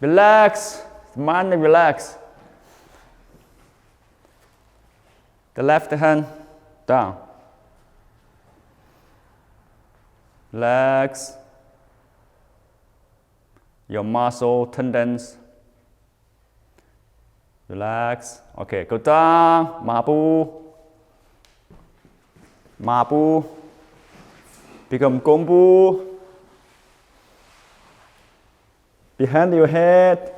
Relax. Mind relax. The left hand down. Relax. Your muscle tendons. Relax. Okay, go down. Mabu. Mabu. Become gongbu. Behind your head.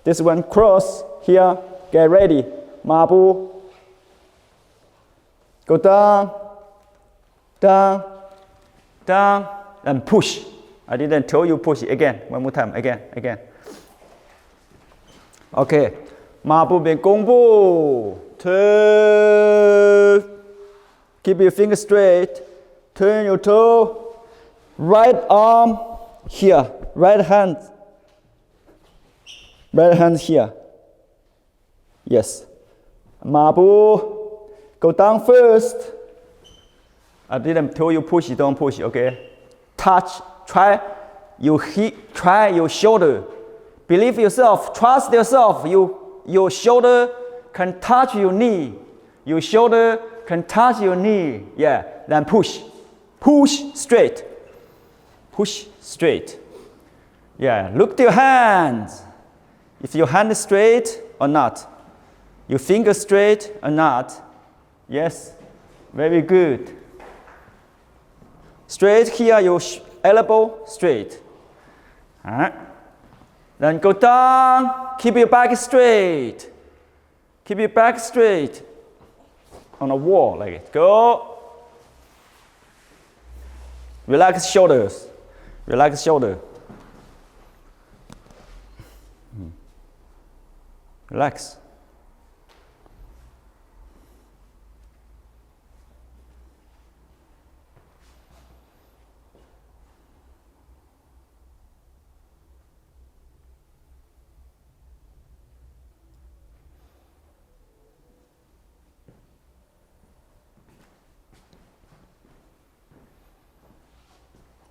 This one cross here. Get ready. Mabu. Go down. Down. Down. And push. I didn't tell you push. Again. One more time. Again. Okay. Mabu bin gongbu. Turn. Keep your finger straight. Turn your toe. Right arm here. Right hand. Right hand here. Yes. Mabu. Go down first. I didn't tell you push. Don't push. Okay. Touch. Try your shoulder. Believe yourself. Trust yourself. Your shoulder can touch your knee. Your shoulder can touch your knee. Yeah. Then push. Push straight. Push straight. Yeah. Look to your hands. If your hand is straight or not. Your finger straight or not. Yes. Very good. Straight here. Your elbow straight. Then go down. Keep your back straight. Keep your back straight. On the wall like it. Go. Relax shoulders. Relax shoulder. Relax.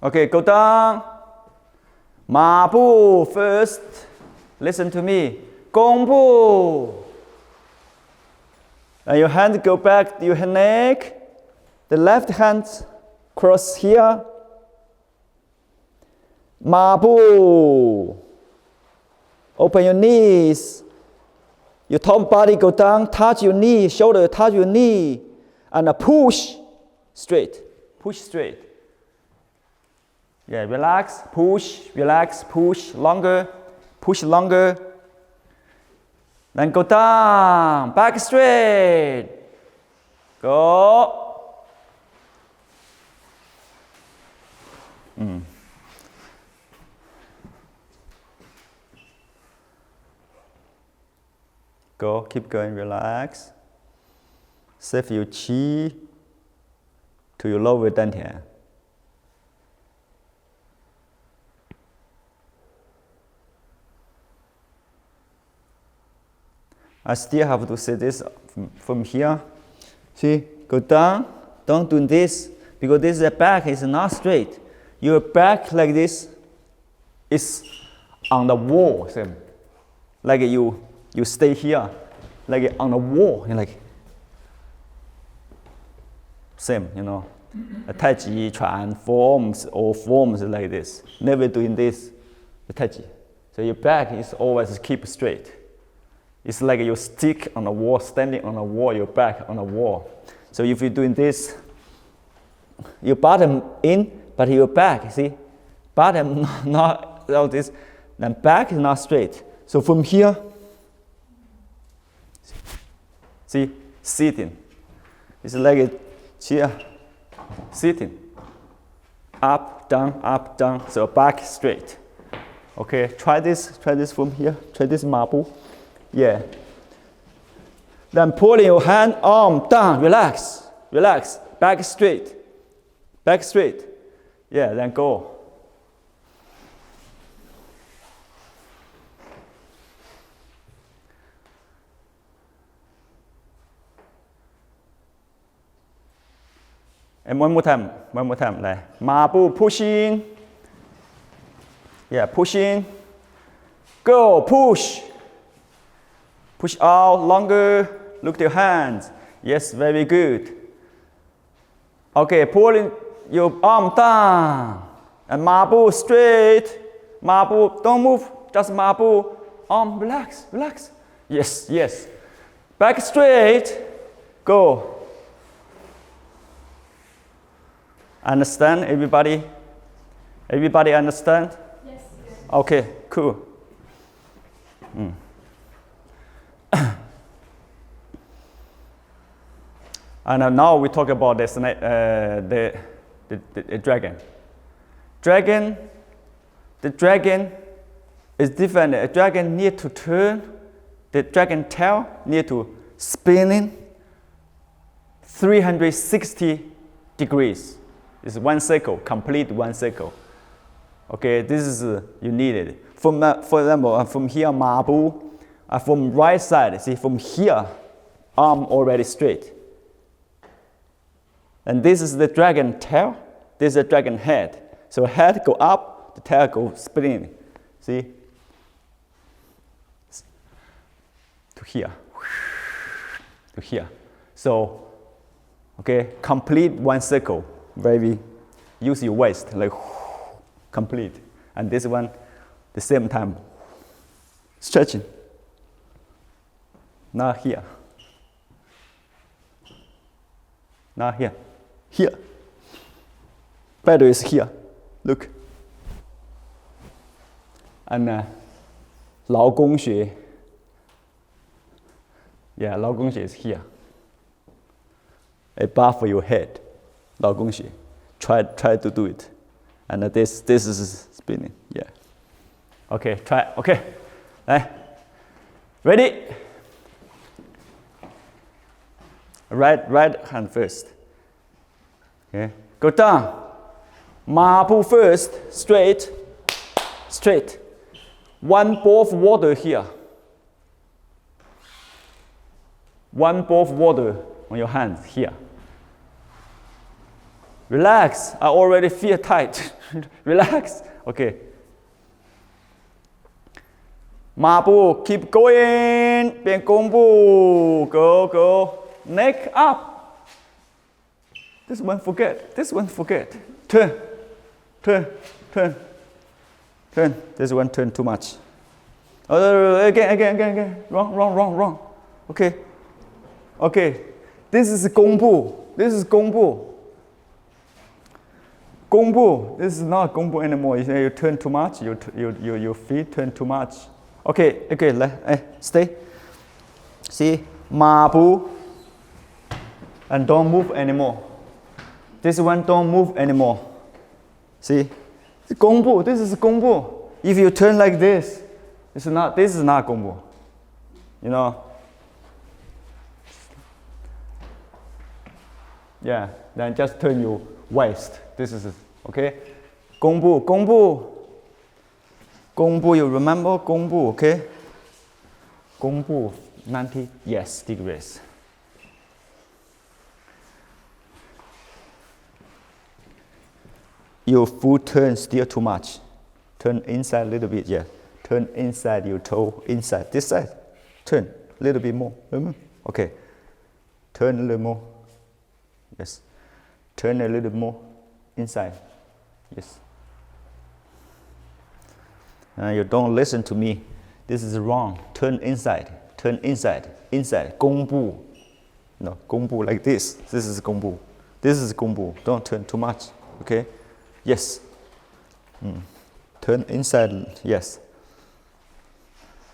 Okay, go down. Mabu first. Listen to me. Gongbu. And your hand go back to your neck. The left hand cross here. Mabu. Open your knees. Your top body go down. Touch your knee. Shoulder touch your knee. And push straight. Push straight. Yeah, relax, push, relax, push, longer, push longer. Then go down, back straight. Go. Go, keep going, relax. Shift your chi to your lower dantian. I still have to say this from here. See, go down. Don't do this because this back is not straight. Your back like this is on the wall. Same. Like you stay here, like on the wall. Like same, you know. A Tai Chi transforms or forms like this. Never doing this. The Tai Chi. So your back is always keep straight. It's like you stick on the wall, standing on the wall, your back on the wall. So if you're doing this, your bottom in, but your back, see? Bottom not like this, then back is not straight. So from here, see, sitting. It's like a chair, sitting. Up, down, so back straight. Okay, try this from here, try this marble. Yeah. Then pulling your hand, arm down, relax, back straight. Yeah, then go. And one more time, like marble pushing. Yeah, pushing. Go, push. Push out longer. Look at your hands. Yes, very good. Okay, pulling your arm down. And marble straight. Marble, don't move. Just marble. Arm, relax, relax. Yes, yes. Back straight. Go. Understand, everybody? Everybody understand? Yes. Okay, cool. And now we talk about the dragon. The dragon is different. A dragon need to turn. The dragon tail need to spinning 360 degrees. It's one circle, complete one circle. Okay, this is you need it. For example, from here marble, from right side. See, from here, arm already straight. And this is the dragon tail. This is the dragon head. So head go up, the tail go spinning. See? To here. To here. So, okay, complete one circle. Very, use your waist, like complete. And this one, the same time, stretching. Now here. Now here. Here. Better is here. Look. And 𝐤𝐚𝐬𝐲. Yeah, 𝐤𝐚𝐬𝐲 is here. Above your head. 𝐤𝐚𝐬𝐲. Try to do it. And this is spinning. Yeah. Okay, try. Okay. Ready? Right hand first. Okay. Go down. Marble first. Straight. Straight. One ball of water here. One ball of water on your hands here. Relax. I already feel tight. Relax. Okay. Marble, keep going. 变弓步. Go, go. Neck up. This one forget. This one forget. Turn. Turn. Turn. Turn. This one turn too much. Again. Wrong. Okay. Okay. This is 弓步. This is 弓步. 弓步. This is not 弓步 anymore. You turn too much. Your feet turn too much. Okay. Stay. See, 马步. And don't move anymore. This one don't move anymore. See, 弓步. This is 弓步. If you turn like this, this is not 弓步. You know. Yeah. Then just turn your waist. This is okay. 弓步. 弓步. You remember 弓步, okay? 弓步 90 degrees. Your foot turns still too much. Turn inside a little bit, yeah. Turn inside your toe, inside. This side. Turn a little bit more. Okay. Turn a little more. Yes. Turn a little more inside. Yes. You don't listen to me. This is wrong. Turn inside. Turn inside. Inside. 弓步. No, 弓步 like this. This is 弓步. This is 弓步. Don't turn too much. Okay? Yes. Turn inside. Yes.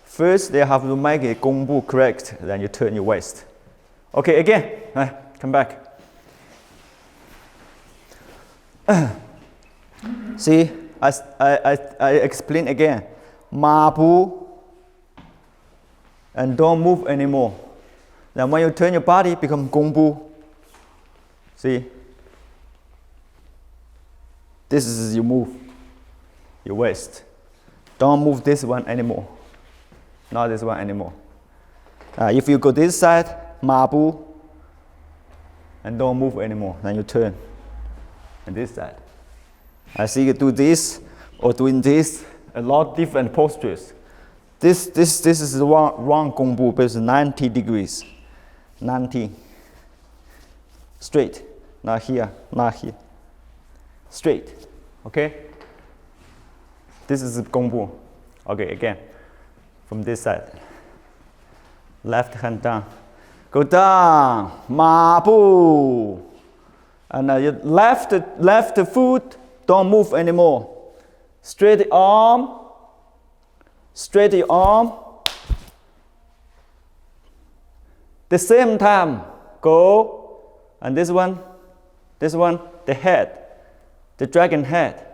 First, they have to make it 弓步 correct. Then you turn your waist. Okay, again. Come back. See, I explain again. 马步 and don't move anymore. Then when you turn your body, become 弓步. See? This is you move your waist. Don't move this one anymore. Not this one anymore. If you go this side, 马步 and don't move anymore, then you turn. And this side. I see you do this or doing this, a lot different postures. This is the wrong gongbu, but it's 90 degrees. 90. Straight. Not here, not here. Straight. Okay? This is the gongbu. Okay, again. From this side. Left hand down. Go down. Ma bu. And your left foot, don't move anymore. Straight the arm. Straight the arm. The same time, go. And this one, the head, the dragon head.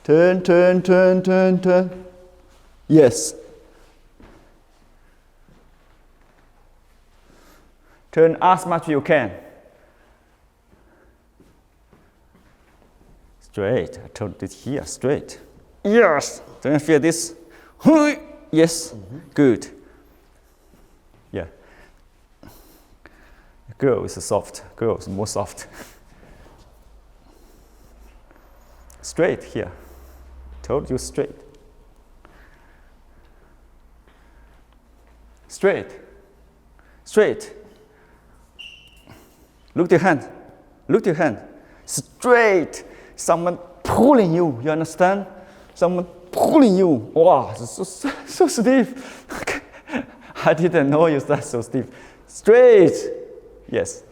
Turn, turn, turn, turn, turn. Yes. Turn as much as you can. Straight. I told it here, straight. Yes. Don't you feel this? Yes. Good. Yeah. Girl is soft. Girl is more soft. Straight here. Told you straight. Straight. Straight. Look to your hand. Look to your hand. Straight. Someone pulling you. You understand? Someone pulling you. Wow, so stiff. I didn't know you that so stiff. Straight. Yes.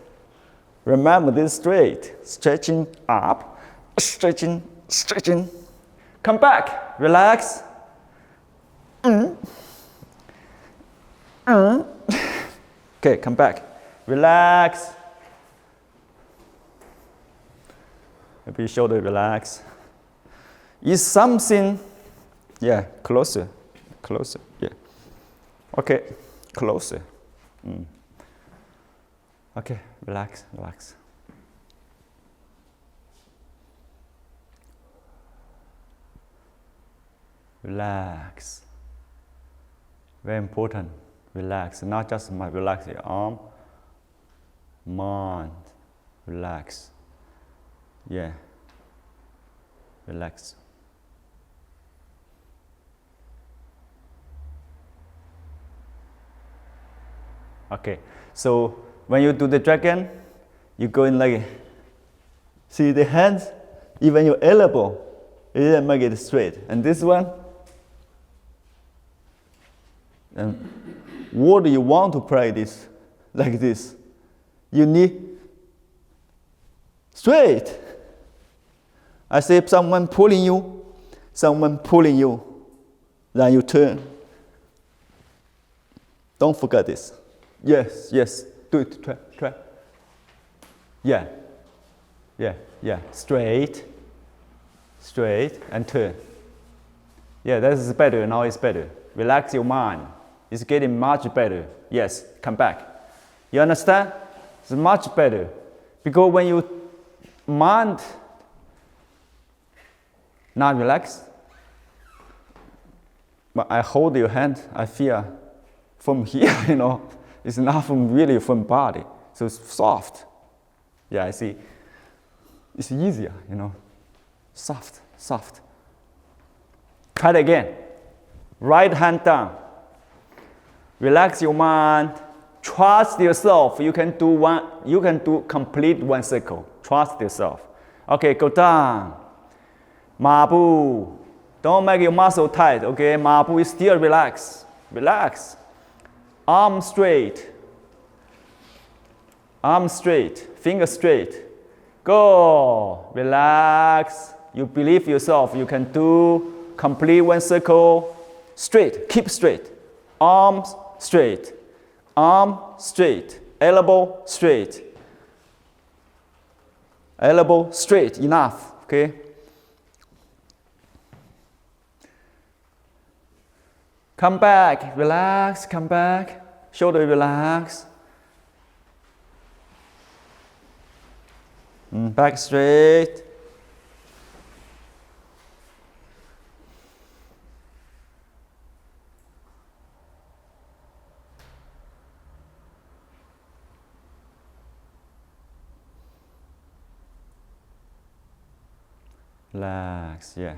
Remember this straight. Stretching up. Stretching. Stretching. Come back. Relax. Okay, come back. Relax. Maybe shoulder relax. Is something, yeah, closer, closer, yeah. Okay, closer. Okay, relax, relax. Relax. Very important. Relax. Not just relax your arm, mind. Relax. Yeah. Relax. Okay. So when you do the dragon, you go in like, see the hands, even your elbow, you didn't make it straight. And this one, and what do you want to practice like this? You need straight. I say someone pulling you, then you turn. Don't forget this. Yes, yes, do it, try. Yeah, yeah, yeah, straight, and turn. Yeah, that is better, now it's better. Relax your mind. It's getting much better. Yes, come back. You understand? It's much better. Because when you mind not relaxed, but I hold your hand, I feel from here, it's not from really from body. So it's soft. Yeah, I see. It's easier, soft, soft. Try it again. Right hand down. Relax your mind. Trust yourself. You can do complete one circle. Trust yourself. Okay, go down. Ma bu. Don't make your muscle tight. Okay, ma bu is still relax. Relax. Arm straight. Arm straight. Finger straight. Go. Relax. You believe yourself. You can do complete one circle. Straight. Keep straight. Arms straight. Arm straight. Elbow straight. Elbow straight. Enough. Okay. Come back. Relax. Come back. Shoulder relax. Back straight. Relax, yeah.